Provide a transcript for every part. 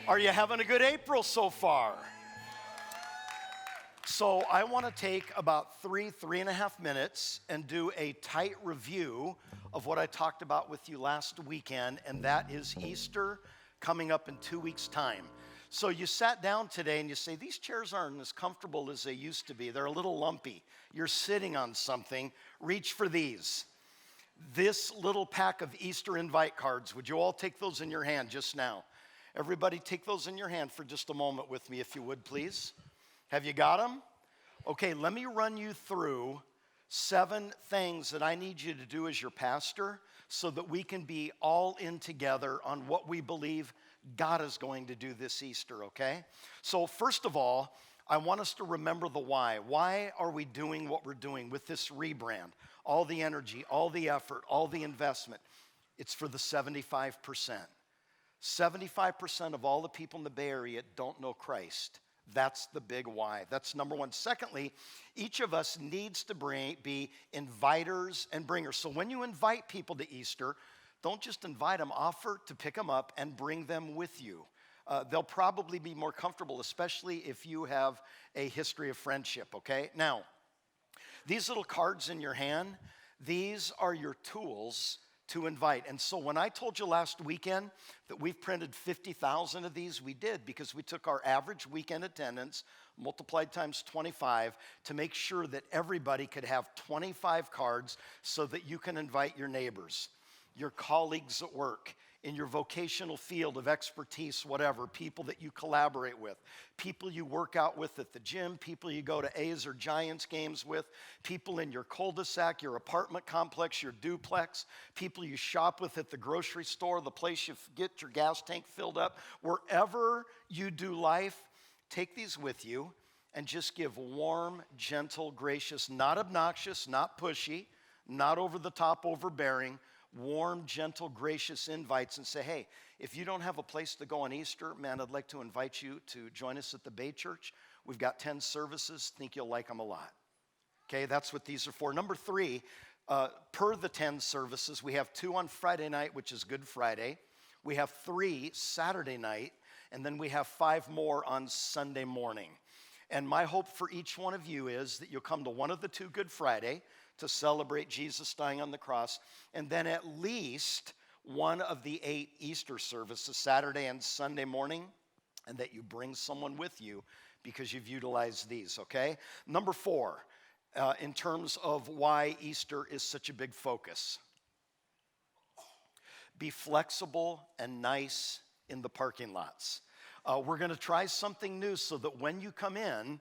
Are you having a good April so far? So I want to take about 3.5 minutes and do a tight review of what I talked about with you last weekend, and that is Easter coming up in 2 weeks' time. So you sat down today and you say, these chairs aren't as comfortable as they used to be. They're a little lumpy. You're sitting on something. Reach for these. This little pack of Easter invite cards, would you all take those in your hand just now? Everybody take those in your hand for just a moment with me, if you would, please. Have you got them? Okay, let me run you through 7 things that I need you to do as your pastor so that we can be all in together on what we believe God is going to do this Easter, okay? So first of all, I want us to remember the why. Why are we doing what we're doing with this rebrand? All the energy, all the effort, all the investment. It's for the 75%. 75% of all the people in the Bay Area don't know Christ. That's the big why. That's number one. Secondly, each of us needs to be inviters and bringers. So when you invite people to Easter, don't just invite them, offer to pick them up and bring them with you. They'll probably be more comfortable, especially if you have a history of friendship, okay? Now, these little cards in your hand, these are your tools to invite. And so when I told you last weekend that we've printed 50,000 of these, we did because we took our average weekend attendance, multiplied times 25, to make sure that everybody could have 25 cards so that you can invite your neighbors, your colleagues at work, in your vocational field of expertise, whatever, people that you collaborate with, people you work out with at the gym, people you go to A's or Giants games with, people in your cul-de-sac, your apartment complex, your duplex, people you shop with at the grocery store, the place you get your gas tank filled up. Wherever you do life, take these with you and just give warm, gentle, gracious, not obnoxious, not pushy, not over the top, overbearing, warm, gentle, gracious invites and say, hey, if you don't have a place to go on Easter, man, I'd like to invite you to join us at the Bay Church. We've got 10 services. Think you'll like them a lot. Okay, that's what these are for. Number 3, per the 10 services, we have 2 on Friday night, which is Good Friday. We have 3 Saturday night, and then we have 5 more on Sunday morning. And my hope for each one of you is that you'll come to one of the 2 Good Friday to celebrate Jesus dying on the cross, and then at least one of the 8 Easter services, Saturday and Sunday morning, and that you bring someone with you because you've utilized these, okay? Number 4, in terms of why Easter is such a big focus. Be flexible and nice in the parking lots. We're going to try something new so that when you come in,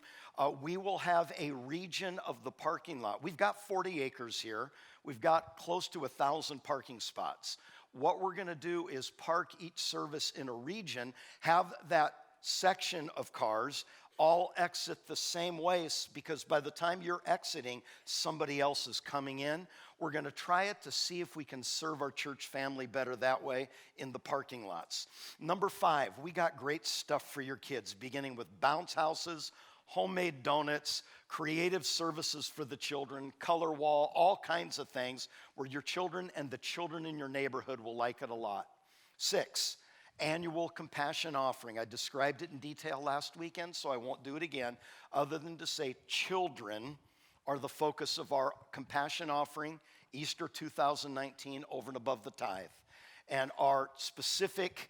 we will have a region of the parking lot. We've got 40 acres here. We've got close to 1,000 parking spots. What we're going to do is park each service in a region, have that section of cars all exit the same way, because by the time you're exiting, somebody else is coming in. We're going to try it to see if we can serve our church family better that way in the parking lots. Number 5, we got great stuff for your kids, beginning with bounce houses, homemade donuts, creative services for the children, color wall, all kinds of things where your children and the children in your neighborhood will like it a lot. 6, annual compassion offering. I described it in detail last weekend, so I won't do it again, other than to say children are the focus of our compassion offering, Easter 2019, over and above the tithe. And our specific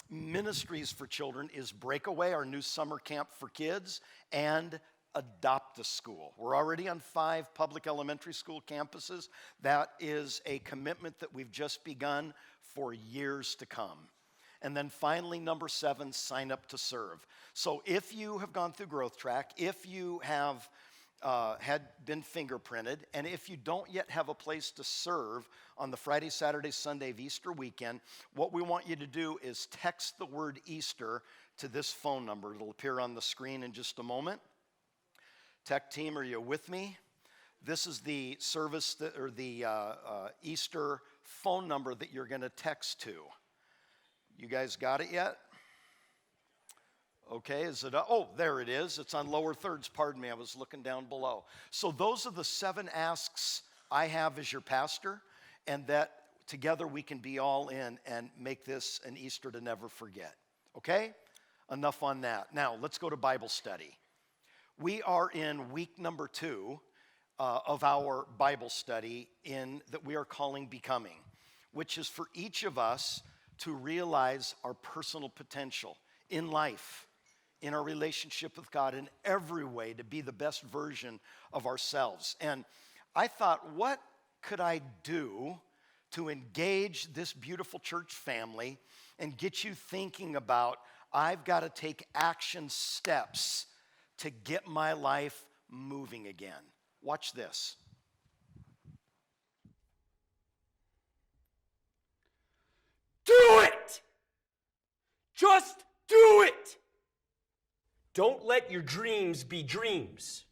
ministries for children is Breakaway, our new summer camp for kids, and Adopt a School. We're already on 5 public elementary school campuses. That is a commitment that we've just begun for years to come. And then finally, number 7, sign up to serve. So if you have gone through Growth Track, if you have had been fingerprinted, and if you don't yet have a place to serve on the Friday, Saturday, Sunday of Easter weekend, what we want you to do is text the word Easter to this phone number. It'll appear on the screen in just a moment. Tech team, are you with me? This is the service or the Easter phone number that you're going to text to. You guys got it yet? Okay, is it? Oh, there it is. It's on lower thirds. Pardon me, I was looking down below. So those are the 7 asks I have as your pastor, and that together we can be all in and make this an Easter to never forget. Okay? enough on that. Now, let's go to Bible study. We are in week number 2 of our Bible study that we are calling Becoming, which is for each of us to realize our personal potential in life, in our relationship with God, in every way to be the best version of ourselves. And I thought, what could I do to engage this beautiful church family and get you thinking about, I've got to take action steps to get my life moving again. Watch this. Do it! Just do it! Don't let your dreams be dreams.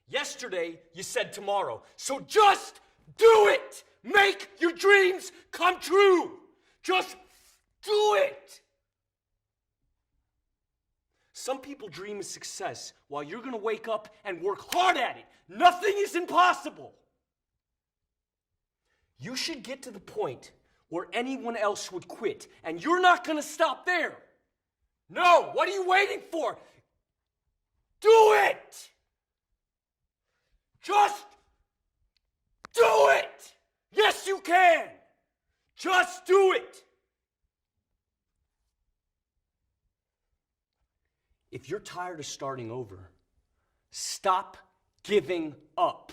Yesterday, you said tomorrow, so just do it! Make your dreams come true! Just do it! Some people dream of success while you're going to wake up and work hard at it. Nothing is impossible. You should get to the point where anyone else would quit, and you're not going to stop there. No, what are you waiting for? Do it! Just do it! Yes, you can! Just do it! If you're tired of starting over, stop giving up.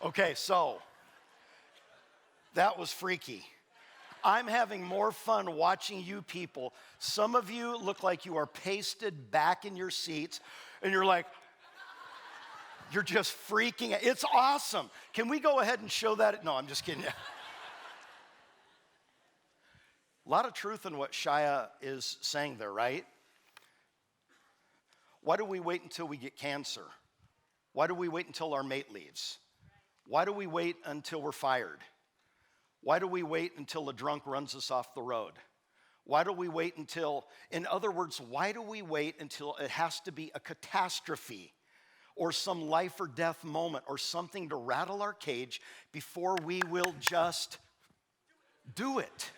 Okay, so that was freaky. I'm having more fun watching you people. Some of you look like you are pasted back in your seats, and you're like, you're just freaking out. It's awesome. Can we go ahead and show that? No, I'm just kidding. A lot of truth in what Shia is saying there, right? Why do we wait until we get cancer? Why do we wait until our mate leaves? Why do we wait until we're fired? Why do we wait until a drunk runs us off the road? Why do we wait until, in other words, why do we wait until it has to be a catastrophe or some life or death moment or something to rattle our cage before we will just do it?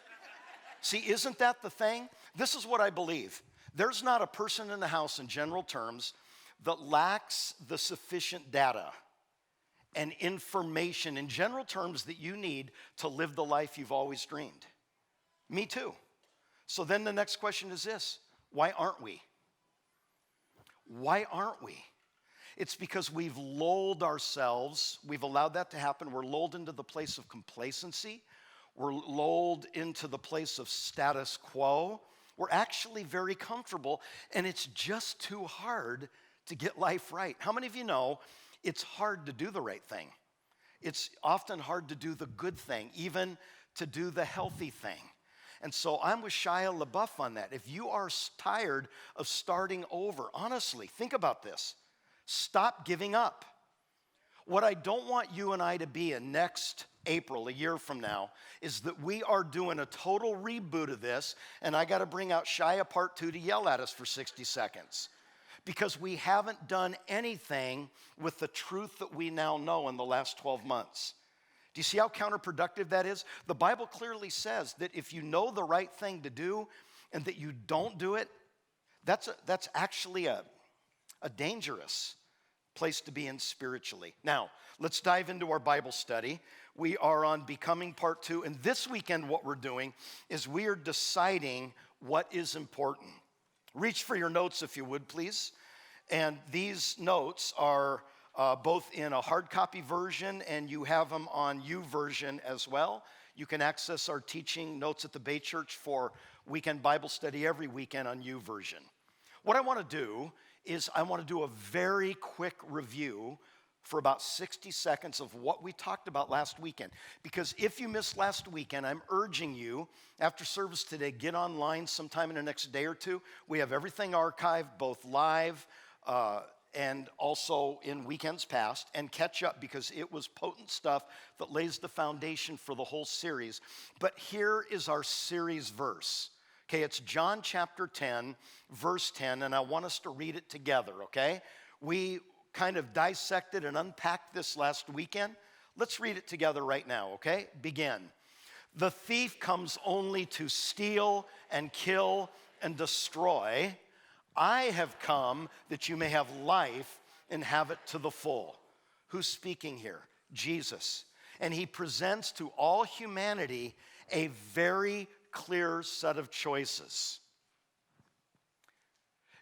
See, isn't that the thing? This is what I believe. There's not a person in the house, in general terms, that lacks the sufficient data and information, in general terms, that you need to live the life you've always dreamed. Me too. So then the next question is this: why aren't we? Why aren't we? It's because we've lulled ourselves, we've allowed that to happen. We're lulled into the place of complacency. We're lulled into the place of status quo. We're actually very comfortable, and it's just too hard to get life right. How many of you know it's hard to do the right thing? It's often hard to do the good thing, even to do the healthy thing. And so I'm with Shia LaBeouf on that. If you are tired of starting over, honestly, think about this. Stop giving up. What I don't want you and I to be in next April, a year from now, is that we are doing a total reboot of this, and I got to bring out Shia Part 2 to yell at us for 60 seconds. Because we haven't done anything with the truth that we now know in the last 12 months. Do you see how counterproductive that is? The Bible clearly says that if you know the right thing to do and that you don't do it, that's actually a dangerous place to be in spiritually. Now, let's dive into our Bible study. We are on Becoming Part 2, and this weekend what we're doing is we are deciding what is important. Reach for your notes if you would, please. And these notes are both in a hard copy version, and you have them on YouVersion as well. You can access our teaching notes at the Bay Church for weekend Bible study every weekend on YouVersion. What I want to do is I want to do a very quick review for about 60 seconds of what we talked about last weekend. Because if you missed last weekend, I'm urging you, after service today, get online sometime in the next day or two. We have everything archived, both live and also in weekends past, and catch up because it was potent stuff that lays the foundation for the whole series. But here is our series verse. Okay, it's John chapter 10, verse 10, and I want us to read it together, okay? We kind of dissected and unpacked this last weekend, Let's read it together right now, okay? Begin. The thief comes only to steal and kill and destroy. I have come that you may have life and have it to the full. Who's speaking here? Jesus. And he presents to all humanity a very clear set of choices.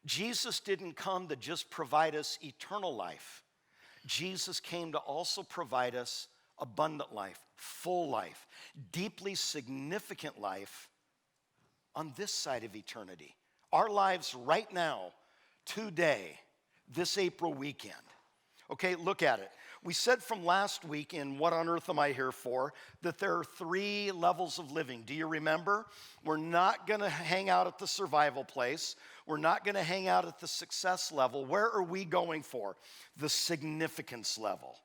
Jesus didn't come to just provide us eternal life. Jesus came to also provide us abundant life, full life, deeply significant life on this side of eternity. Our lives right now, today, this April weekend. Okay, look at it. We said from last week in What on Earth Am I Here For? That there are 3 levels of living. Do you remember? We're not going to hang out at the survival place. We're not going to hang out at the success level. Where are we going for? The significance level.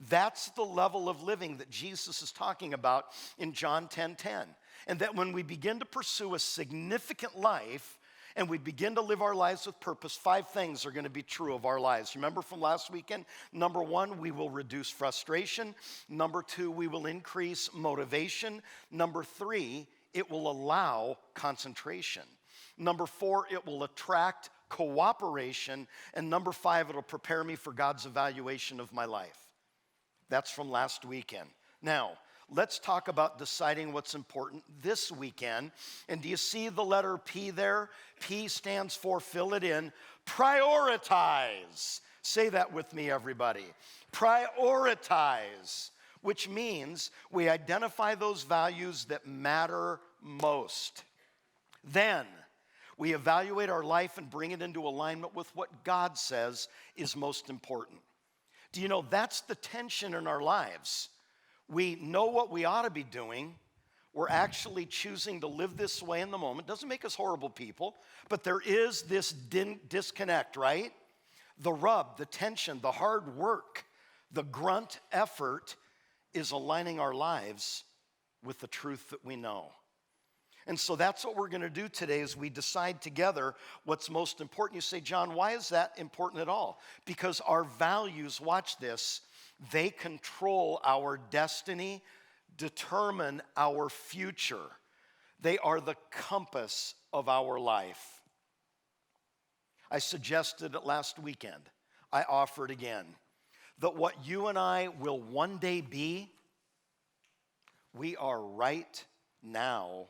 That's the level of living that Jesus is talking about in John 10:10. And that when we begin to pursue a significant life, and we begin to live our lives with purpose, 5 things are going to be true of our lives. Remember from last weekend? Number 1, we will reduce frustration. Number 2, we will increase motivation. Number 3, it will allow concentration. Number 4, it will attract cooperation. And number 5, it'll prepare me for God's evaluation of my life. That's from last weekend. Now, let's talk about deciding what's important this weekend. And do you see the letter P there? P stands for, fill it in, prioritize. Say that with me, everybody. Prioritize, which means we identify those values that matter most. Then we evaluate our life and bring it into alignment with what God says is most important. Do you know that's the tension in our lives? We know what we ought to be doing. We're actually choosing to live this way in the moment. Doesn't make us horrible people, but there is this disconnect, right? The rub, the tension, the hard work, the grunt effort is aligning our lives with the truth that we know. And so that's what we're going to do today as we decide together what's most important. You say, John, why is that important at all? Because our values, watch this, they control our destiny, determine our future. They are the compass of our life. I suggested it last weekend. I offer it again. That what you and I will one day be, we are right now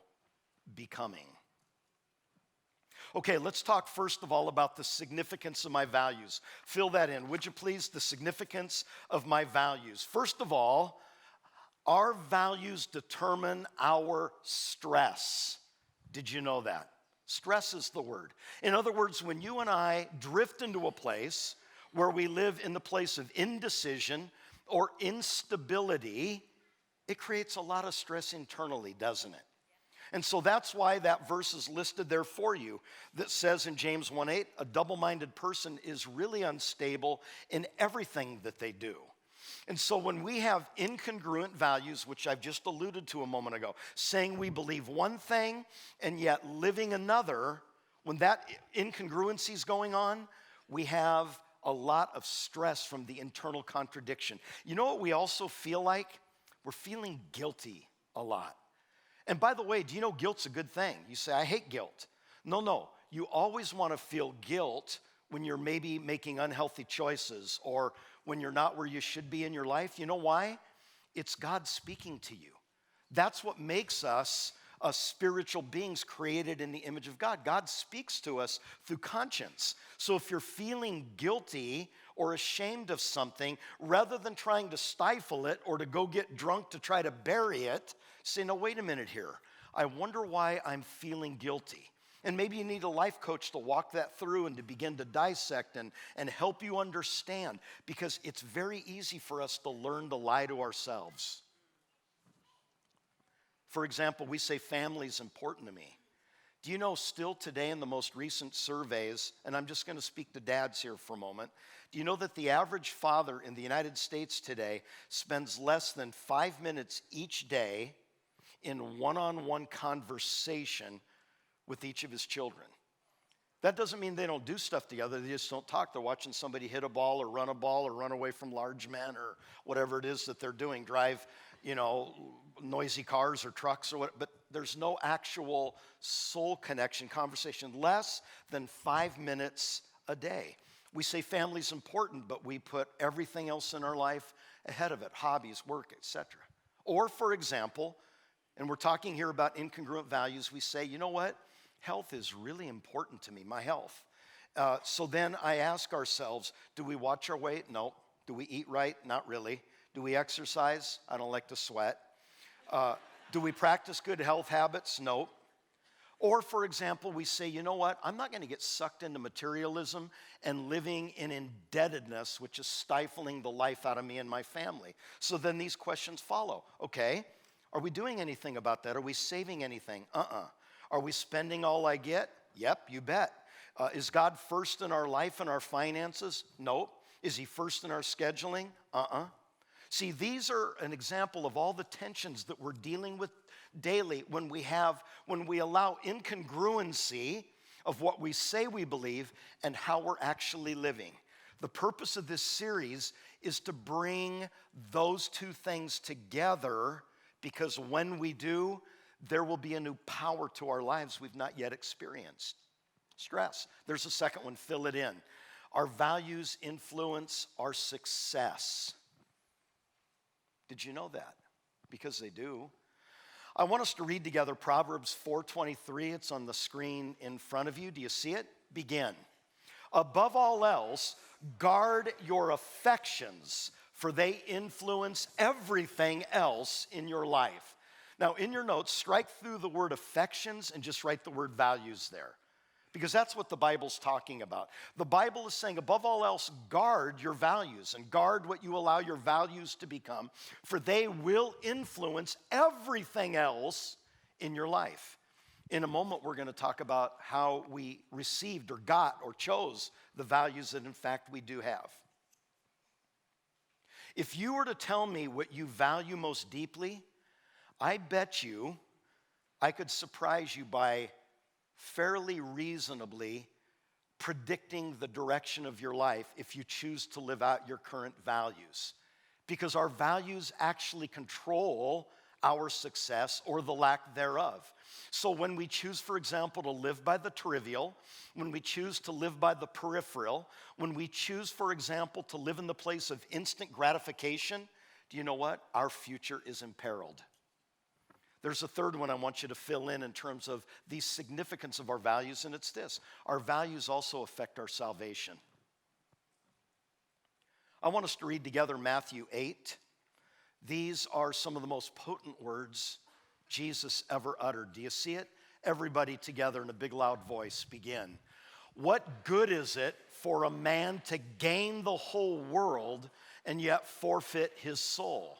becoming. Okay, let's talk first of all about the significance of my values. Fill that in, would you please? The significance of my values. First of all, our values determine our stress. Did you know that? Stress is the word. In other words, when you and I drift into a place where we live in the place of indecision or instability, it creates a lot of stress internally, doesn't it? And so that's why that verse is listed there for you that says in James 1:8, a double-minded person is really unstable in everything that they do. And so when we have incongruent values, which I've just alluded to a moment ago, saying we believe one thing and yet living another, when that incongruency is going on, we have a lot of stress from the internal contradiction. You know what we also feel like? We're feeling guilty a lot. And by the way, do you know guilt's a good thing? You say, I hate guilt. No. You always want to feel guilt when you're maybe making unhealthy choices or when you're not where you should be in your life. You know why? It's God speaking to you. That's what makes us spiritual beings created in the image of God. God speaks to us through conscience. So if you're feeling guilty or ashamed of something, rather than trying to stifle it or to go get drunk to try to bury it, say, no, wait a minute here. I wonder why I'm feeling guilty. And maybe you need a life coach to walk that through and to begin to dissect and help you understand, because it's very easy for us to learn to lie to ourselves. For example, we say family is important to me. Do you know still today in the most recent surveys, and I'm just going to speak to dads here for a moment, do you know that the average father in the United States today spends less than 5 minutes each day in one-on-one conversation with each of his children? That doesn't mean they don't do stuff together. They just don't talk. They're watching somebody hit a ball or run away from large men or whatever it is that they're doing, drive, noisy cars or trucks or what. But there's no actual soul connection, conversation, less than 5 minutes a day. We say family's important, but we put everything else in our life ahead of it, hobbies, work, etc. Or, for example, and we're talking here about incongruent values, we say, you know what? Health is really important to me, my health. So then I ask ourselves, do we watch our weight? No. Do we eat right? Not really. Do we exercise? I don't like to sweat. Do we practice good health habits? No. Or, for example, we say, you know what? I'm not going to get sucked into materialism and living in indebtedness, which is stifling the life out of me and my family. So then these questions follow. Okay, are we doing anything about that? Are we saving anything? Are we spending all I get? Yep, you bet. Is God first in our life and our finances? Nope. Is he first in our scheduling? See, these are an example of all the tensions that we're dealing with daily when we allow incongruency of what we say we believe and how we're actually living. The purpose of this series is to bring those two things together, because when we do, there will be a new power to our lives we've not yet experienced. Stress. There's a second one, fill it in. Our values influence our success. Did you know that? Because they do. I want us to read together Proverbs 4:23. It's on the screen in front of you. Do you see it? Begin. Above all else, guard your affections, for they influence everything else in your life. Now, in your notes, strike through the word affections and just write the word values there, because that's what the Bible's talking about. The Bible is saying, above all else, guard your values and guard what you allow your values to become, for they will influence everything else in your life. In a moment, we're going to talk about how we received or got or chose the values that, in fact, we do have. If you were to tell me what you value most deeply, I bet you I could surprise you by fairly reasonably predicting the direction of your life if you choose to live out your current values. Because our values actually control our success or the lack thereof. So when we choose, for example, to live by the trivial, when we choose to live by the peripheral, when we choose, for example, to live in the place of instant gratification, do you know what? Our future is imperiled. There's a third one I want you to fill in terms of the significance of our values, and it's this. Our values also affect our salvation. I want us to read together Matthew 8. These are some of the most potent words Jesus ever uttered. Do you see it? Everybody together in a big loud voice, begin. What good is it for a man to gain the whole world and yet forfeit his soul?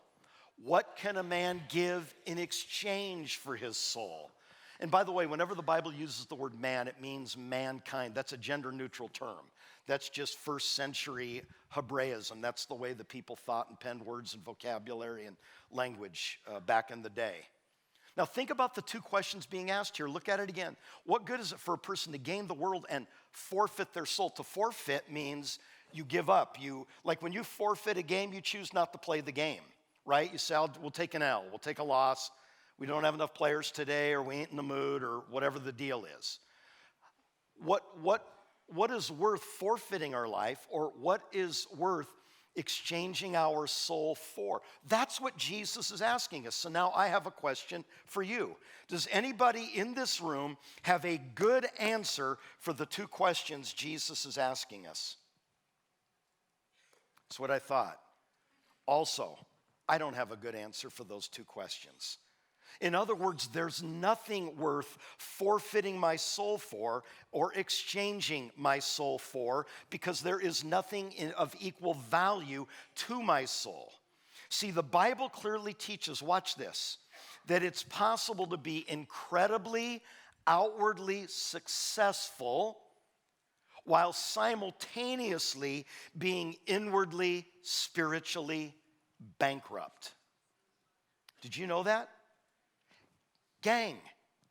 What can a man give in exchange for his soul? And by the way, whenever the Bible uses the word man, it means mankind. That's a gender-neutral term. That's just first century Hebraism. That's the way the people thought and penned words and vocabulary and language back in the day. Now think about the two questions being asked here. Look at it again. What good is it for a person to gain the world and forfeit their soul? To forfeit means you give up. Like when you forfeit a game, you choose not to play the game. Right? You say, we'll take an L, we'll take a loss. We don't have enough players today, or we ain't in the mood, or whatever the deal is. What is worth forfeiting our life, or what is worth exchanging our soul for? That's what Jesus is asking us. So now I have a question for you. Does anybody in this room have a good answer for the two questions Jesus is asking us? That's what I thought. Also, I don't have a good answer for those two questions. In other words, there's nothing worth forfeiting my soul for or exchanging my soul for, because there is nothing of equal value to my soul. See, the Bible clearly teaches, watch this, that it's possible to be incredibly outwardly successful while simultaneously being inwardly, spiritually bankrupt. Did you know that? Gang,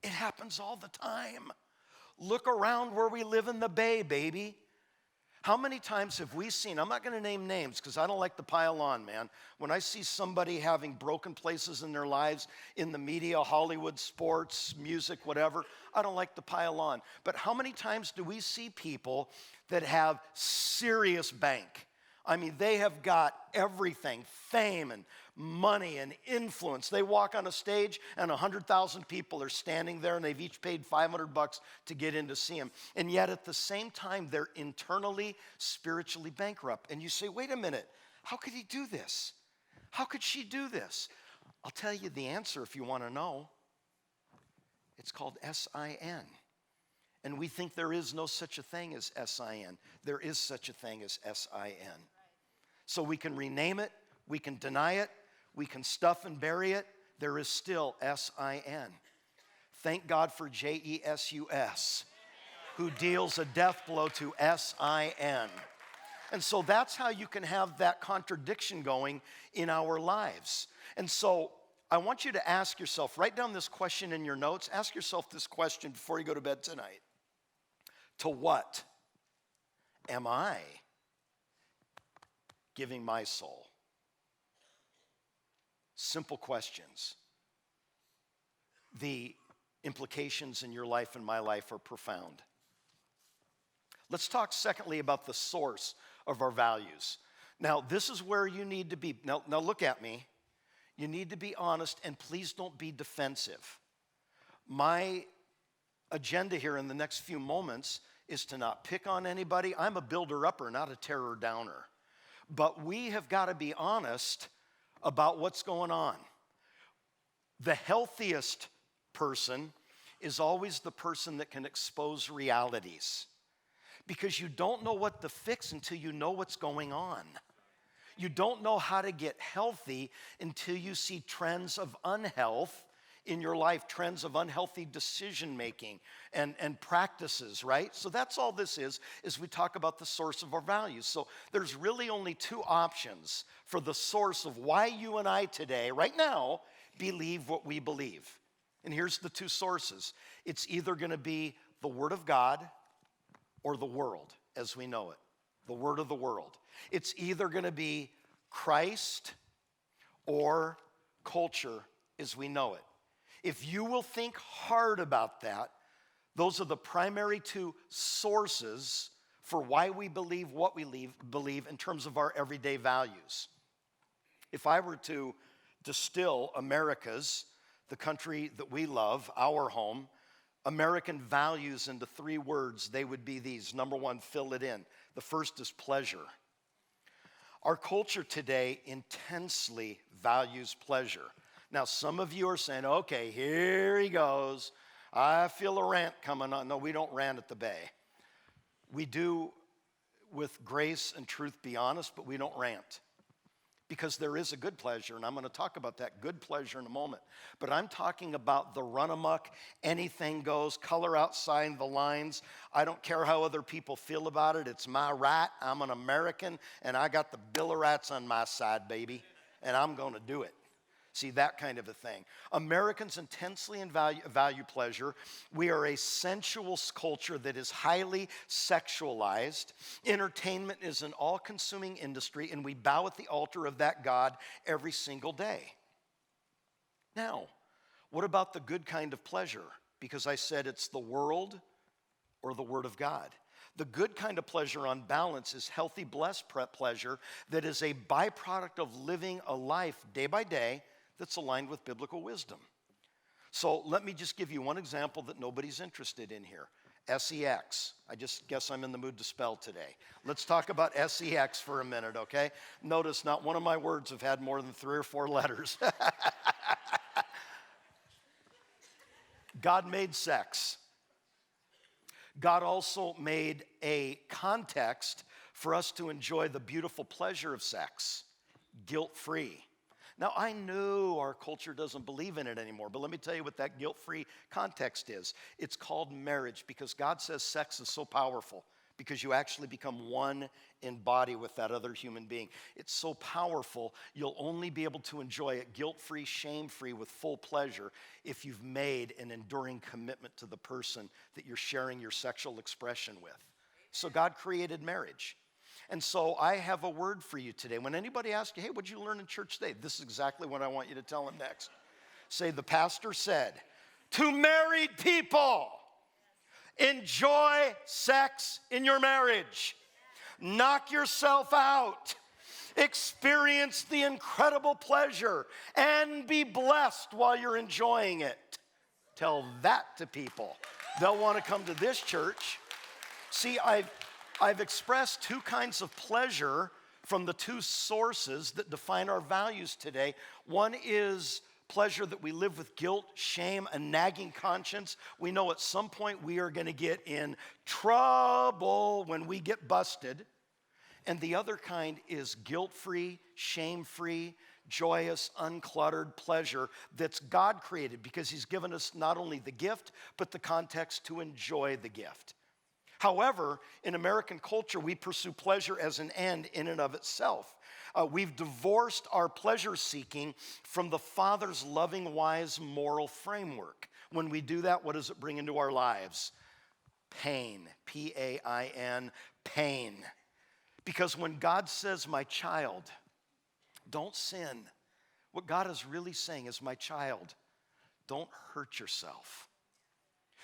it happens all the time. Look around where we live in the Bay, baby. How many times have we seen, I'm not going to name names because I don't like to pile on, man. When I see somebody having broken places in their lives in the media, Hollywood, sports, music, whatever, I don't like to pile on. But how many times do we see people that have serious bank? I mean, they have got everything, fame and money and influence. They walk on a stage and 100,000 people are standing there and they've each paid $500 to get in to see them. And yet at the same time, they're internally, spiritually bankrupt. And you say, wait a minute, how could he do this? How could she do this? I'll tell you the answer if you want to know. It's called S-I-N. And we think there is no such a thing as S-I-N. There is such a thing as S-I-N. So we can rename it, we can deny it, we can stuff and bury it. There is still S-I-N. Thank God for J-E-S-U-S, who deals a death blow to S-I-N. And so that's how you can have that contradiction going in our lives. And so I want you to ask yourself, write down this question in your notes. Ask yourself this question before you go to bed tonight. To what am I giving my soul? Simple questions. The implications in your life and my life are profound. Let's talk secondly about the source of our values. Now, this is where you need to be. Now look at me. You need to be honest, and please don't be defensive. My agenda here in the next few moments is to not pick on anybody. I'm a builder-upper, not a tearer-downer. But we have got to be honest about what's going on. The healthiest person is always the person that can expose realities, because you don't know what to fix until you know what's going on. You don't know how to get healthy until you see trends of unhealth in your life, trends of unhealthy decision making and practices, right? So that's all this is we talk about the source of our values. So there's really only two options for the source of why you and I today, right now, believe what we believe. And here's the two sources. It's either going to be the Word of God or the world as we know it, the word of the world. It's either going to be Christ or culture as we know it. If you will think hard about that, those are the primary two sources for why we believe what we believe in terms of our everyday values. If I were to distill America's, the country that we love, our home, American values into three words, they would be these. Number one, fill it in. The first is pleasure. Our culture today intensely values pleasure. Now, some of you are saying, okay, here he goes. I feel a rant coming on. No, we don't rant at the Bay. We do, with grace and truth, be honest, but we don't rant. Because there is a good pleasure, and I'm going to talk about that good pleasure in a moment. But I'm talking about the run amok, anything goes, color outside the lines. I don't care how other people feel about it. It's my right. I'm an American, and I got the Bill of Rights on my side, baby, and I'm going to do it. See, that kind of a thing. Americans intensely value pleasure. We are a sensual culture that is highly sexualized. Entertainment is an all-consuming industry, and we bow at the altar of that God every single day. Now, what about the good kind of pleasure? Because I said it's the world or the Word of God. The good kind of pleasure on balance is healthy, blessed pleasure that is a byproduct of living a life day by day that's aligned with biblical wisdom. So let me just give you one example that nobody's interested in here. SEX. I just guess I'm in the mood to spell today. Let's talk about SEX for a minute, okay? Notice not one of my words have had more than 3 or 4 letters. God made sex. God also made a context for us to enjoy the beautiful pleasure of sex, guilt-free. Now, I know our culture doesn't believe in it anymore, but let me tell you what that guilt-free context is. It's called marriage, because God says sex is so powerful because you actually become one in body with that other human being. It's so powerful, you'll only be able to enjoy it guilt-free, shame-free, with full pleasure if you've made an enduring commitment to the person that you're sharing your sexual expression with. So God created marriage. And so I have a word for you today. When anybody asks you, hey, what'd you learn in church today? This is exactly what I want you to tell them next. Say, the pastor said, to married people, enjoy sex in your marriage. Knock yourself out. Experience the incredible pleasure and be blessed while you're enjoying it. Tell that to people. They'll want to come to this church. See, I've expressed two kinds of pleasure from the two sources that define our values today. One is pleasure that we live with guilt, shame, a nagging conscience. We know at some point we are going to get in trouble when we get busted. And the other kind is guilt-free, shame-free, joyous, uncluttered pleasure that's God created because he's given us not only the gift, but the context to enjoy the gift. However, in American culture, we pursue pleasure as an end in and of itself. We've divorced our pleasure seeking from the Father's loving, wise, moral framework. When we do that, what does it bring into our lives? Pain, P-A-I-N, pain. Because when God says, my child, don't sin, what God is really saying is, my child, don't hurt yourself.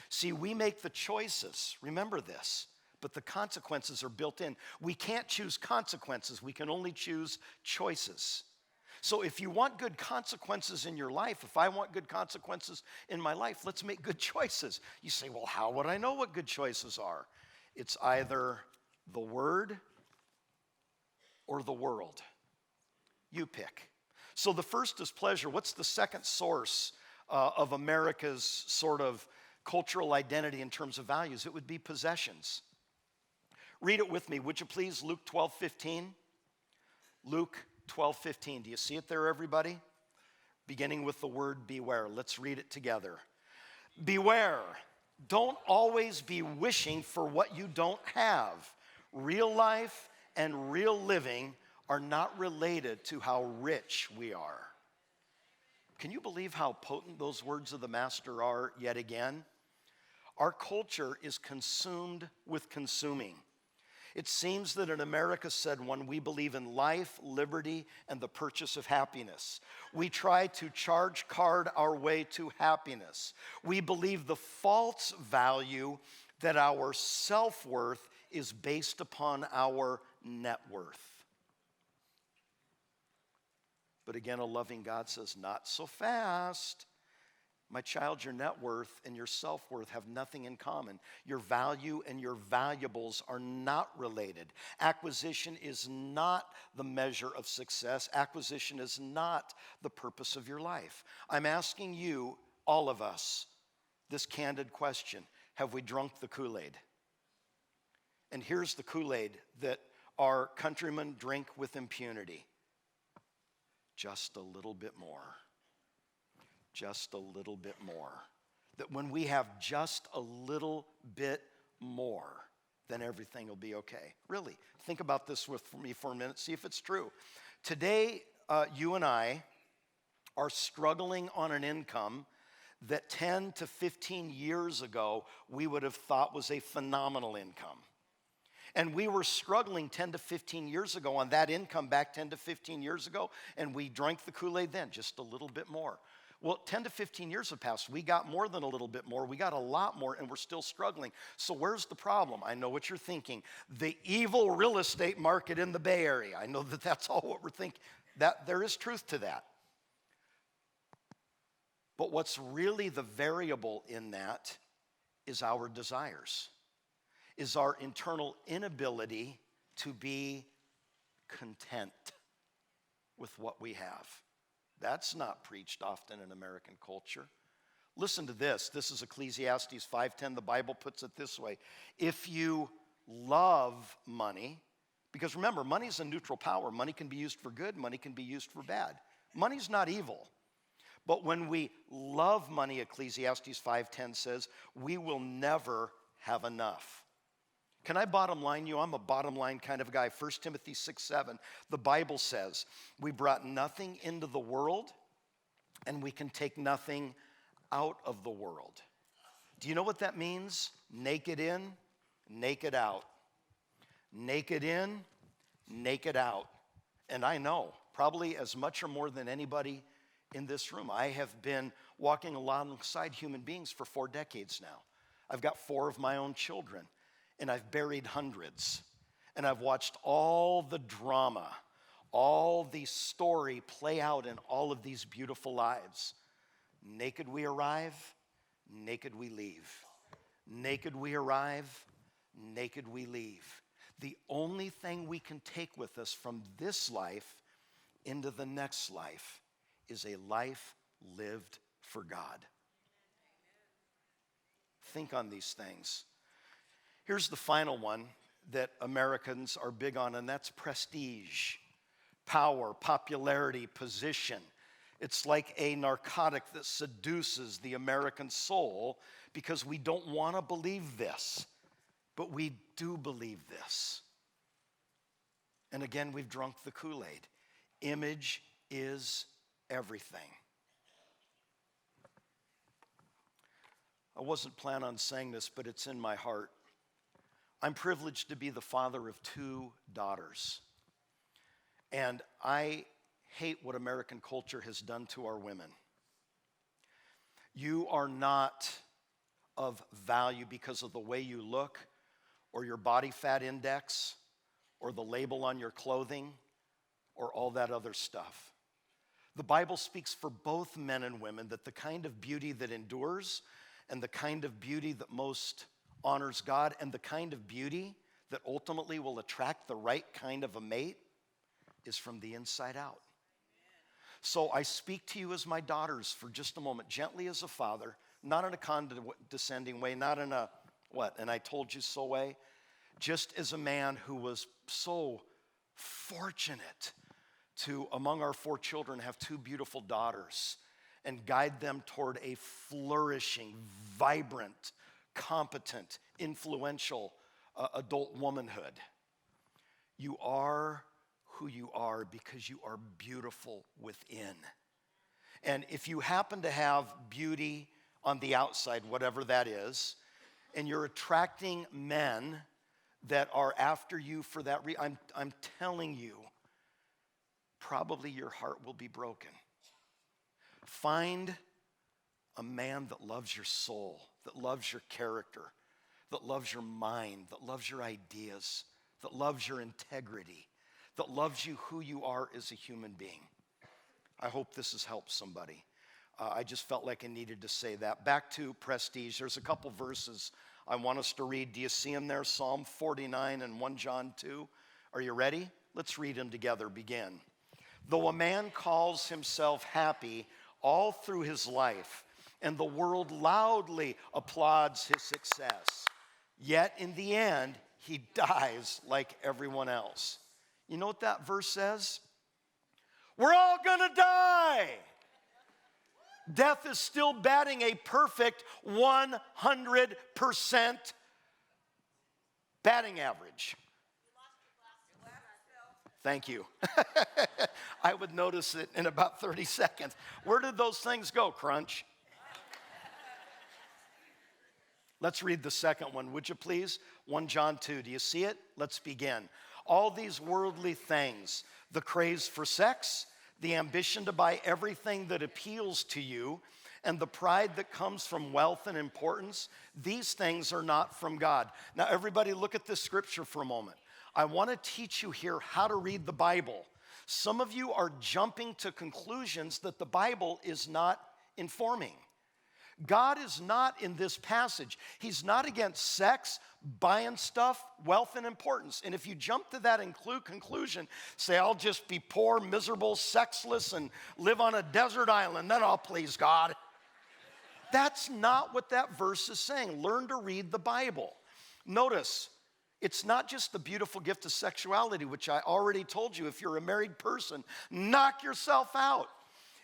See, we make the choices, remember this, but the consequences are built in. We can't choose consequences, we can only choose choices. So if you want good consequences in your life, if I want good consequences in my life, let's make good choices. You say, well, how would I know what good choices are? It's either the Word or the world. You pick. So the first is pleasure. What's the second source of America's sort of cultural identity in terms of values? It would be possessions. Read it with me, would you please? Luke 12:15. Luke 12:15. Do you see it there, everybody? Beginning with the word beware. Let's read it together. Beware. Don't always be wishing for what you don't have. Real life and real living are not related to how rich we are. Can you believe how potent those words of the Master are yet again? Our culture is consumed with consuming. It seems that in America, said one, we believe in life, liberty, and the purchase of happiness. We try to charge card our way to happiness. We believe the false value that our self-worth is based upon our net worth. But again, a loving God says, not so fast. My child, your net worth and your self-worth have nothing in common. Your value and your valuables are not related. Acquisition is not the measure of success. Acquisition is not the purpose of your life. I'm asking you, all of us, this candid question. Have we drunk the Kool-Aid? And here's the Kool-Aid that our countrymen drink with impunity. Just a little bit more. Just a little bit more. That when we have just a little bit more, then everything will be okay. Really, think about this with me for a minute, see if it's true. Today, you and I are struggling on an income that 10 to 15 years ago we would have thought was a phenomenal income. And we were struggling 10 to 15 years ago on that income back 10 to 15 years ago, and we drank the Kool-Aid then, just a little bit more. Well, 10 to 15 years have passed. We got more than a little bit more. We got a lot more, and we're still struggling. So where's the problem? I know what you're thinking. The evil real estate market in the Bay Area. I know that that's all what we're thinking. That there is truth to that. But what's really the variable in that is our desires, is our internal inability to be content with what we have. That's not preached often in American culture. Listen to this. This is Ecclesiastes 5:10. The Bible puts it this way. If you love money, because remember, money is a neutral power. Money can be used for good. Money can be used for bad. Money's not evil. But when we love money, Ecclesiastes 5:10 says, we will never have enough. Can I bottom line you? I'm a bottom line kind of guy. 1 Timothy 6:7, the Bible says, we brought nothing into the world, and we can take nothing out of the world. Do you know what that means? Naked in, naked out. Naked in, naked out. And I know, probably as much or more than anybody in this room, I have been walking alongside human beings for 4 decades now. I've got 4 of my own children, and I've buried hundreds. And I've watched all the drama, all the story play out in all of these beautiful lives. Naked we arrive, naked we leave. Naked we arrive, naked we leave. The only thing we can take with us from this life into the next life is a life lived for God. Think on these things. Here's the final one that Americans are big on, and that's prestige, power, popularity, position. It's like a narcotic that seduces the American soul because we don't want to believe this, but we do believe this. And again, we've drunk the Kool-Aid. Image is everything. I wasn't planning on saying this, but it's in my heart. I'm privileged to be the father of 2 daughters. And I hate what American culture has done to our women. You are not of value because of the way you look, or your body fat index, or the label on your clothing, or all that other stuff. The Bible speaks for both men and women that the kind of beauty that endures, and the kind of beauty that most honors God, and the kind of beauty that ultimately will attract the right kind of a mate is from the inside out. So I speak to you as my daughters for just a moment, gently as a father, not in a condescending way, not in a and I told you so way, just as a man who was so fortunate to, among our 4 children, have 2 beautiful daughters and guide them toward a flourishing, vibrant, competent, influential adult womanhood. You are who you are because you are beautiful within. And if you happen to have beauty on the outside, whatever that is, and you're attracting men that are after you for that reason, I'm telling you, probably your heart will be broken. Find a man that loves your soul, that loves your character, that loves your mind, that loves your ideas, that loves your integrity, that loves you who you are as a human being. I hope this has helped somebody. I just felt like I needed to say that. Back to prestige. There's a couple verses I want us to read. Do you see them there? Psalm 49 and 1 John 2. Are you ready? Let's read them together. Begin. Though a man calls himself happy all through his life, and the world loudly applauds his success, yet in the end, he dies like everyone else. You know what that verse says? We're all gonna die. Death is still batting a perfect 100% batting average. Thank you. I would notice it in about 30 seconds. Where did those things go, Crunch? Let's read the second one, would you please? 1 John 2. Do you see it? Let's begin. All these worldly things, the craze for sex, the ambition to buy everything that appeals to you, and the pride that comes from wealth and importance, these things are not from God. Now, everybody look at this scripture for a moment. I want to teach you here how to read the Bible. Some of you are jumping to conclusions that the Bible is not informing. God is not in this passage. He's not against sex, buying stuff, wealth, and importance. And if you jump to that conclusion, say, I'll just be poor, miserable, sexless, and live on a desert island, then I'll please God. That's not what that verse is saying. Learn to read the Bible. Notice, it's not just the beautiful gift of sexuality, which I already told you, if you're a married person, knock yourself out.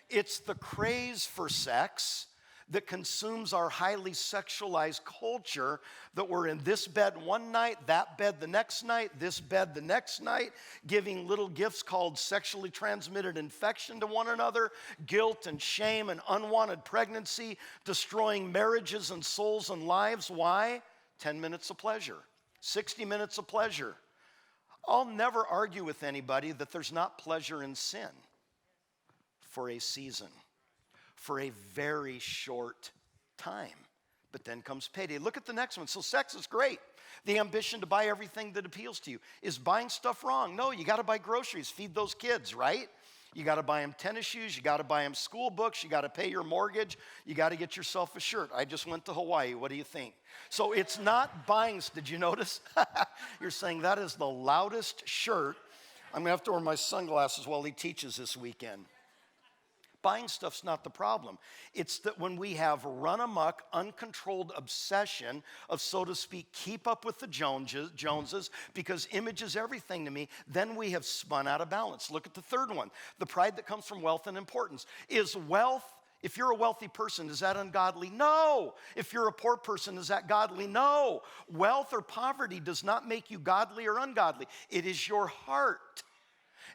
It's the craze for sex, that consumes our highly sexualized culture, that we're in this bed one night, that bed the next night, this bed the next night, giving little gifts called sexually transmitted infection to one another, guilt and shame and unwanted pregnancy, destroying marriages and souls and lives. Why? 10 minutes of pleasure, 60 minutes of pleasure. I'll never argue with anybody that there's not pleasure in sin for a season, for a very short time. But then comes payday. Look at the next one. So sex is great. The ambition to buy everything that appeals to you. Is buying stuff wrong? No, you got to buy groceries, feed those kids, right? You got to buy them tennis shoes, you got to buy them school books, you got to pay your mortgage, you got to get yourself a shirt. I just went to Hawaii. What do you think? So it's not buying. Did you notice? You're saying that is the loudest shirt. I'm going to have to wear my sunglasses while he teaches this weekend. Buying stuff's not the problem. It's that when we have run amok, uncontrolled obsession of, so to speak, keep up with the Joneses, because image is everything to me, then we have spun out of balance. Look at the third one. The pride that comes from wealth and importance. Is wealth, if you're a wealthy person, is that ungodly? No. If you're a poor person, is that godly? No. Wealth or poverty does not make you godly or ungodly. It is your heart.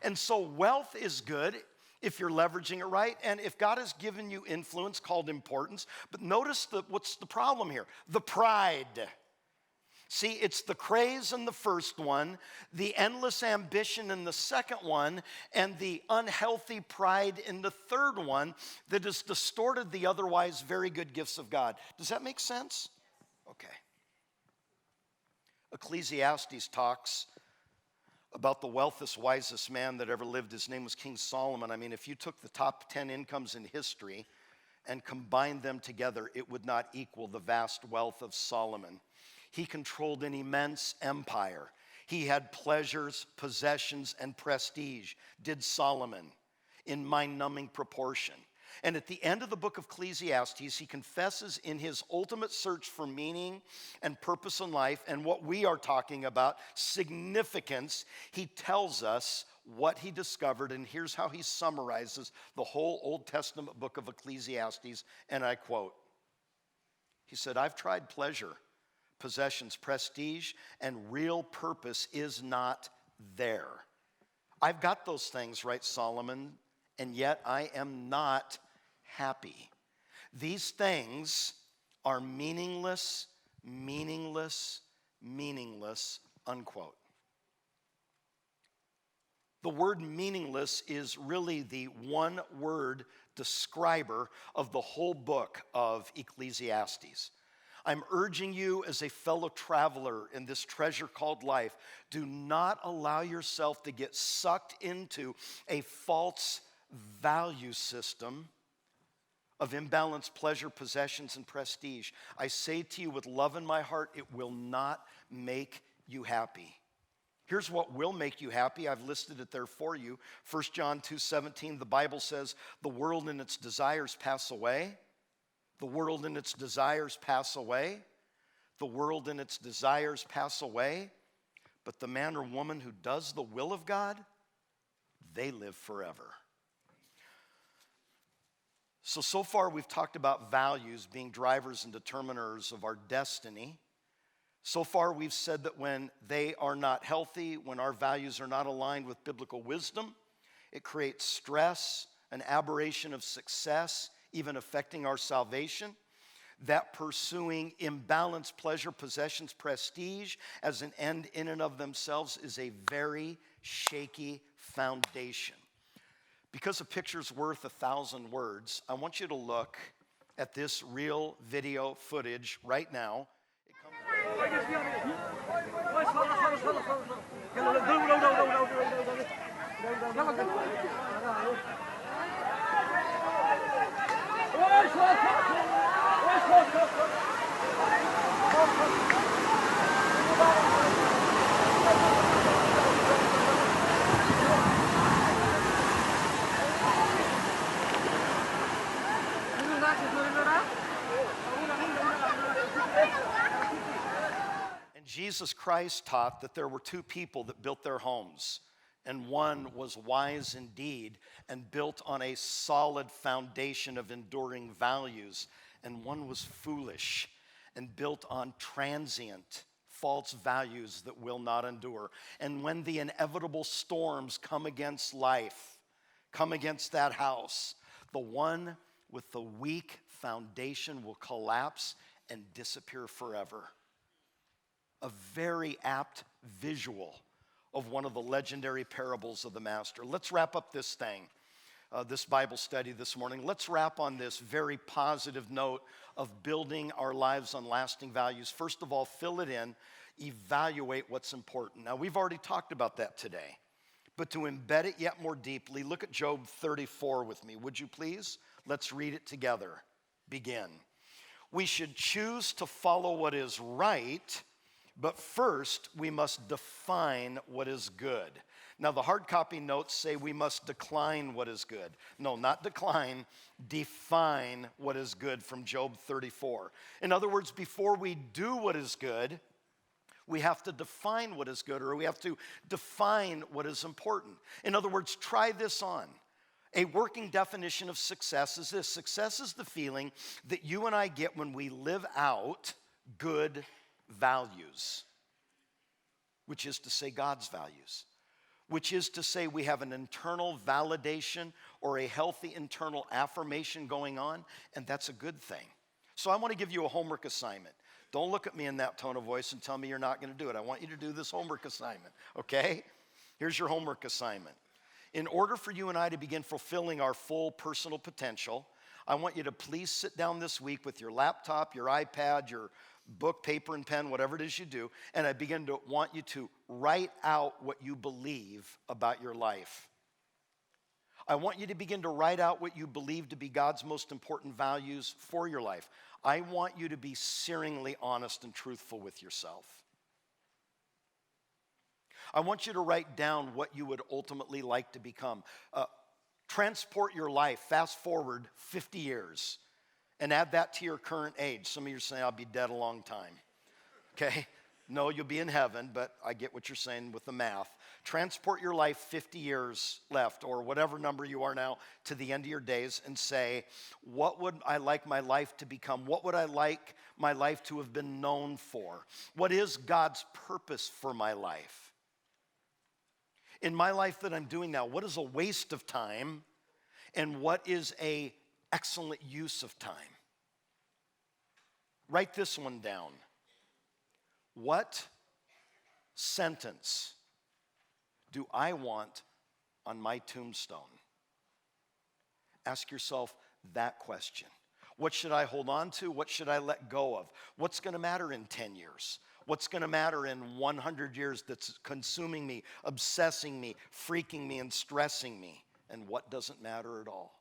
And so wealth is good if you're leveraging it right, and if God has given you influence called importance. But notice what's the problem here? The pride. See, it's the craze in the first one, the endless ambition in the second one, and the unhealthy pride in the third one that has distorted the otherwise very good gifts of God. Does that make sense? Okay. Ecclesiastes talks about the wealthiest, wisest man that ever lived. His name was King Solomon. I mean, if you took the top 10 incomes in history and combined them together, it would not equal the vast wealth of Solomon. He controlled an immense empire. He had pleasures, possessions, and prestige, did Solomon, in mind-numbing proportion. And at the end of the book of Ecclesiastes, he confesses in his ultimate search for meaning and purpose in life, and what we are talking about, significance, he tells us what he discovered, and here's how he summarizes the whole Old Testament book of Ecclesiastes, and I quote, he said, "I've tried pleasure, possessions, prestige, and real purpose is not there. I've got those things," writes Solomon, "and yet I am not happy. These things are meaningless, meaningless, meaningless," unquote. The word meaningless is really the one word describer of the whole book of Ecclesiastes. I'm urging you as a fellow traveler in this treasure called life, do not allow yourself to get sucked into a false value system of imbalanced pleasure, possessions, and prestige. I say to you with love in my heart, it will not make you happy. Here's what will make you happy. I've listed it there for you. 1 John 2:17, the Bible says, "The world and its desires pass away." The world and its desires pass away. The world and its desires pass away. But the man or woman who does the will of God, they live forever. So far we've talked about values being drivers and determiners of our destiny. So far we've said that when they are not healthy, when our values are not aligned with biblical wisdom, it creates stress, an aberration of success, even affecting our salvation. That pursuing imbalanced pleasure, possessions, prestige as an end in and of themselves is a very shaky foundation. Because a picture's worth 1,000 words, I want you to look at this real video footage right now. And Jesus Christ taught that there were two people that built their homes, and one was wise indeed and built on a solid foundation of enduring values, and one was foolish and built on transient, false values that will not endure. And when the inevitable storms come against life, come against that house, the one with the weak foundation will collapse and disappear forever. A very apt visual of one of the legendary parables of the Master. Let's wrap up this thing, this Bible study this morning. Let's wrap on this very positive note of building our lives on lasting values. First of all, fill it in, evaluate what's important. Now, we've already talked about that today, but to embed it yet more deeply, look at Job 34 with me, would you please? Let's read it together. Begin. We should choose to follow what is right, but first, we must define what is good. Now, the hard copy notes say we must decline what is good. No, not decline, define what is good from Job 34. In other words, before we do what is good, we have to define what is good, or we have to define what is important. In other words, try this on. A working definition of success is this. Success is the feeling that you and I get when we live out good values, which is to say God's values, which is to say we have an internal validation or a healthy internal affirmation going on, and that's a good thing. So I want to give you a homework assignment. Don't look at me in that tone of voice and tell me you're not going to do it. I want you to do this homework assignment, okay? Here's your homework assignment. In order for you and I to begin fulfilling our full personal potential, I want you to please sit down this week with your laptop, your iPad, your book, paper, and pen, whatever it is you do, and I begin to want you to write out what you believe about your life. I want you to begin to write out what you believe to be God's most important values for your life. I want you to be searingly honest and truthful with yourself. I want you to write down what you would ultimately like to become. Transport your life, fast forward 50 years, and add that to your current age. Some of you are saying, I'll be dead a long time. Okay? No, you'll be in heaven, but I get what you're saying with the math. Transport your life 50 years left, or whatever number you are now, to the end of your days, and say, what would I like my life to become? What would I like my life to have been known for? What is God's purpose for my life? In my life that I'm doing now, what is a waste of time, and what is an excellent use of time? Write this one down. What sentence do I want on my tombstone? Ask yourself that question. What should I hold on to? What should I let go of? What's going to matter in 10 years? What's going to matter in 100 years that's consuming me, obsessing me, freaking me, and stressing me? And what doesn't matter at all?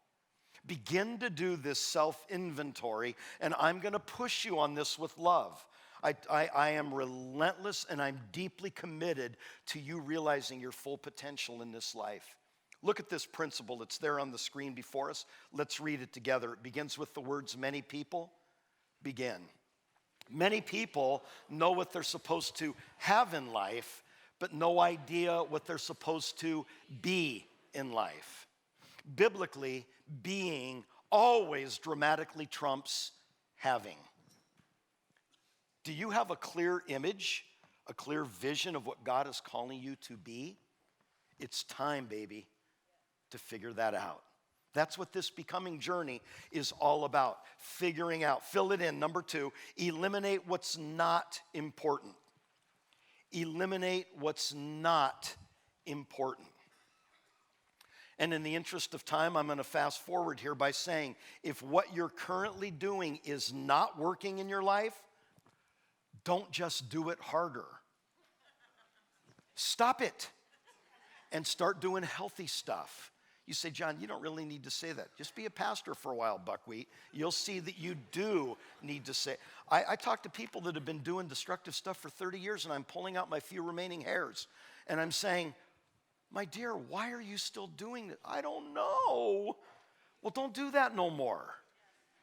Begin to do this self-inventory, and I'm going to push you on this with love. I am relentless, and I'm deeply committed to you realizing your full potential in this life. Look at this principle. It's there on the screen before us. Let's read it together. It begins with the words, many people. Begin. Many people know what they're supposed to have in life, but no idea what they're supposed to be in life. Biblically, being always dramatically trumps having. Do you have a clear image, a clear vision of what God is calling you to be? It's time, baby, to figure that out. That's what this becoming journey is all about. Figuring out. Fill it in. Number 2, eliminate what's not important. Eliminate what's not important. And in the interest of time, I'm going to fast forward here by saying, if what you're currently doing is not working in your life, don't just do it harder. Stop it and start doing healthy stuff. You say, John, you don't really need to say that. Just be a pastor for a while, buckwheat. You'll see that you do need to say. I talk to people that have been doing destructive stuff for 30 years, and I'm pulling out my few remaining hairs. And I'm saying, my dear, why are you still doing it? I don't know. Well, don't do that no more.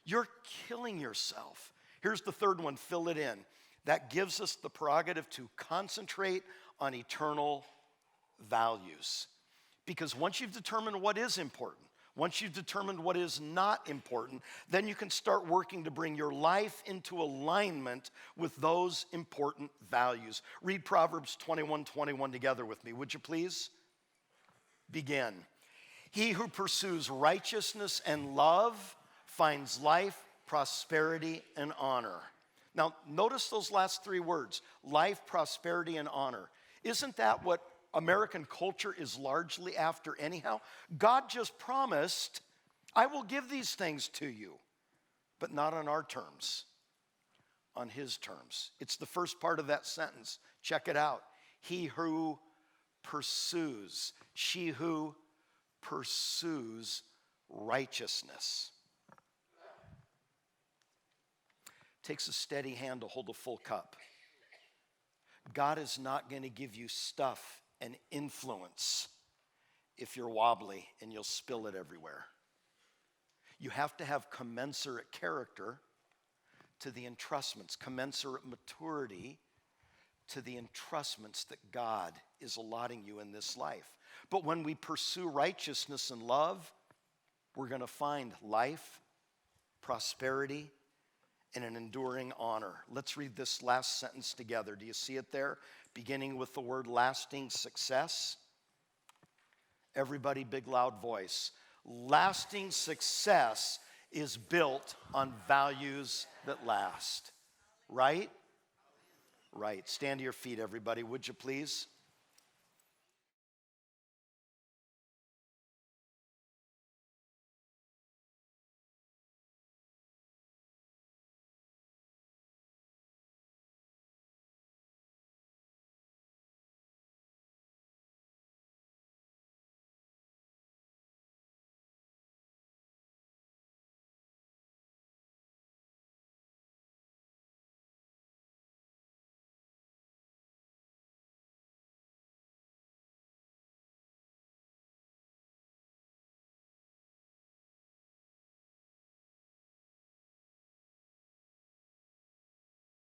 You're killing yourself. Here's the third one, fill it in. That gives us the prerogative to concentrate on eternal values. Because once you've determined what is important, Once you've determined what is not important, then you can start working to bring your life into alignment with those important values. Read Proverbs 21:21 together with me, would you please? Begin. He who pursues righteousness and love finds life, prosperity, and honor. Now, notice those last three words, life, prosperity, and honor. Isn't that what American culture is largely after anyhow? God just promised, I will give these things to you, but not on our terms, on his terms. It's the first part of that sentence. Check it out. He who pursues, she who pursues righteousness. Takes a steady hand to hold a full cup. God is not going to give you stuff and influence if you're wobbly and you'll spill it everywhere. You have to have commensurate character to the entrustments, commensurate maturity to the entrustments that God is allotting you in this life. But when we pursue righteousness and love, we're going to find life, prosperity, and an enduring honor. Let's read this last sentence together. Do you see it there? Beginning with the word lasting success. Everybody, big loud voice. Lasting success is built on values that last. Right? Right. Stand to your feet, everybody, would you please?